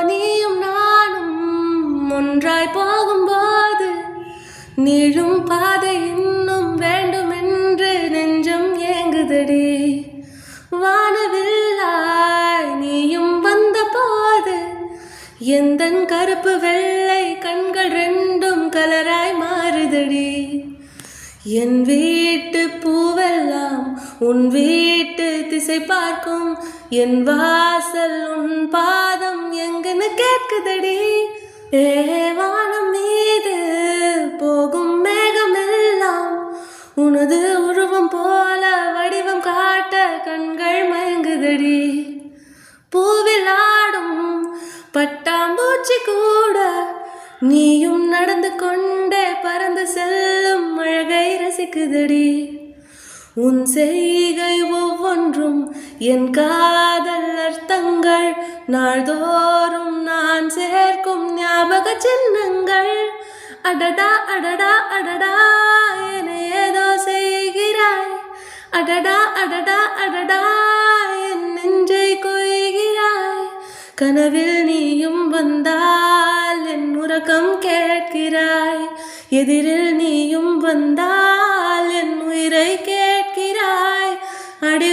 நீயும் நானும் ஒன்றாய் போகும்போது நீளும் பாதை இன்னும் வேண்டுமென்று நெஞ்சம் ஏங்குதடி. வானவில்லாய் நீயும் வந்த போது எந்தன் கருப்பு வெள்ளை கண்கள் ரெண்டும் கலராய் மாறுதடி. என் வீட்டு பூவெல்லாம் உன் வீட்டு திசை பார்க்கும், என் வாசல் உன் பாதம் எங்கன்னு கேட்குதடி. வானம் மீது போகும் மேகமெல்லாம் உனது உருவம் போல வடிவம் காட்ட கண்கள் மயங்குதடி. பூவில் ஆடும் பட்டாம்பூச்சி கூட நீயும் நடந்து கொண்டே பறந்து செல்லும் அழகை ரசிக்குதடி. உன் செய்கை ஒவ்வொன்றும் என் காதல் அர்த்தங்கள், நாள்தோறும் நான் சேர்க்கும் ஞாபக சின்னங்கள். அடடா அடடா அடடா என ஏதோ செய்கிறாய், அடடா அடடா அடடா என் நெஞ்சை கொய்கிறாய். கனவில் நீயும் வந்தால் என் உறக்கம் கேட்கிறாய், எதிரில் நீயும் வந்தால் என் உயிரை கேட்கிறாய். அடி